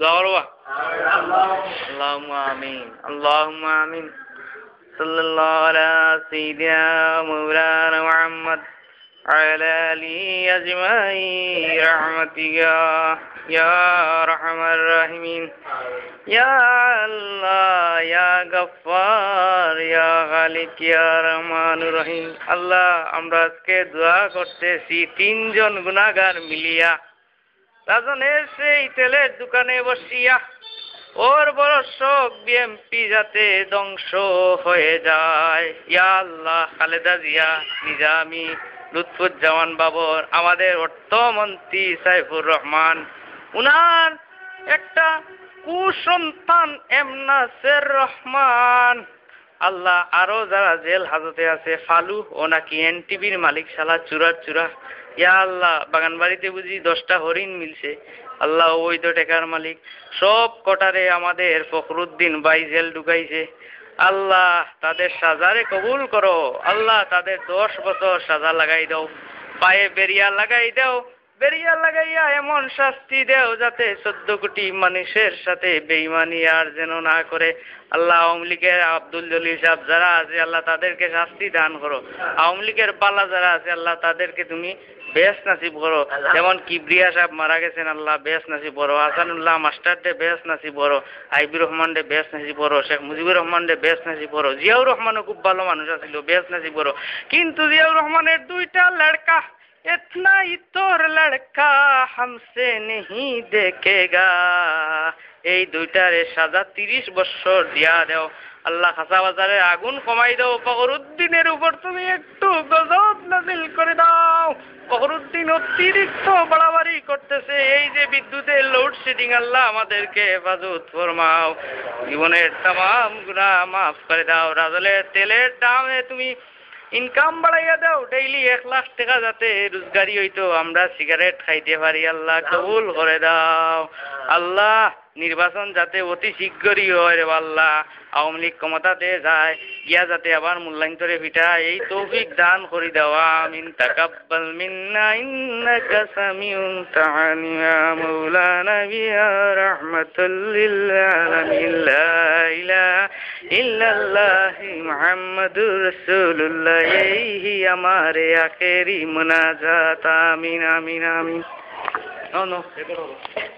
দোয়া করবা আল্লাহুম্মা আমিন আল্লাহুম্মা আমিন সাল্লাল্লাহু আলা সাইয়্যিদিনা মাওলানা মুহাম্মদ وعلى آله أجمعين برحمتك يا أرحم الراحمين يا الله يا غفار يا خالق يا رحمن الرحيم আল্লাহ আমরা আজকে দোয়া করতেছি তিনজন গুনাহগার মিলিয়া রাজনের সেই তেলের দোকানে বসিয়া ওর বড় শোক বিএমপি যাতে ধ্বংস হয়ে যায় ইয়া আল্লাহ খালেদা জিয়া নিজামী লুৎফুজ্জামান বাবর আমাদের অর্থমন্ত্রী সাইফুর রহমান উনার একটা কুসন্তান এম নাসের রহমান আল্লাহ আরো যারা জেল হাজতে আছে ফালু ও নাকি এনটিভির মালিক শালা চুরা ইয়া আল্লাহ বাগানবাড়িতে বুঝি 10টা হরিণ মিলছে আল্লাহ ওই তো টেকার মালিক সব কটারে আমাদের ফখরুদ্দিন ভাই জেল ঢুকাইছে আল্লাহ তাদের সাজারে কবুল করো আল্লাহ তাদের 10 বছর সাজা লাগাই দাও পায়ে বেরিয়া লাগাই দাও বেরিয়া লাগাইয়া এমন শাস্তি দেও যাতে 14 কোটি মানুষের সাথে বেঈমানি আর যেন না করে আল্লাহ আওয়ামী লীগের আব্দুল জলিল সাহেব যারা আছে আল্লাহ তাদেরকে শাস্তি দান করো আওয়ামী লীগের বালা যারা আছে আল্লাহ তাদেরকে তুমি বেশ নাসিব করো যেমন কিবরিয়া সাহেব মারা গেছেন আল্লাহ বেশ নাসিব করো হাসানুল্লাহ মাস্টার ডে বেশ নাসিব করো আইবির রহমান ডে বেশ নাসিব করো শেখ মুজিবুর রহমান ডে বেশ নাসিব করো জিয়াউর রহমানও খুব ভালো মানুষ আছিল বেশ নাসিব করো কিন্তু জিয়াউর রহমানের 2টা লড়কা इतना ही तोर लड़का हमसे नहीं देखेगा এই দুইটারে সাজা 30 বছর দিয়া দাও আল্লাহ খাসা বাজারে আগুন কমাই দাও ফখরুদ্দিনের উপর তুমি একটু গজব নাজিল করে দাও ফখরুদ্দিন অতিরিক্ত বাড়াবাড়ি করতেছে এই যে বিদ্যুতের লোডশেডিং আল্লাহ আমাদেরকে হেফাজত ফরমাও জীবনের तमाम গুনাহ মাফ করে দাও রাজলের তেলের দামে তুমি ইনকাম বাড়াইয়া দাও ডেইলি 1 লাখ টাকা যাতে রোজগারি হইতো আমরা সিগারেট খাইতে পারি আল্লাহ কবুল করে দাও আল্লাহ নির্বাচন যাতে অতি শীঘ্রই হয় রে আল্লাহ আওয়ামী লীগ ক্ষমতাতে যায় গিয়া যাতে আবার মূল্যায়ন্তরে ভিটা এই তৌফিক দান করে দাও আমিন তাকাব্বাল মিন্না ইন্নাকা সামিউন তাআনি ইয়া মাওলানা বিয়া রাহমাতুল লিল আলামিন লা ইলাহা ইল্লাল্লাহ মুহাম্মাদুর রাসূলুল্লাহ এই আমারে আখেরি মুনাজাত আমিন আমিন আমিন নো রেকর্ড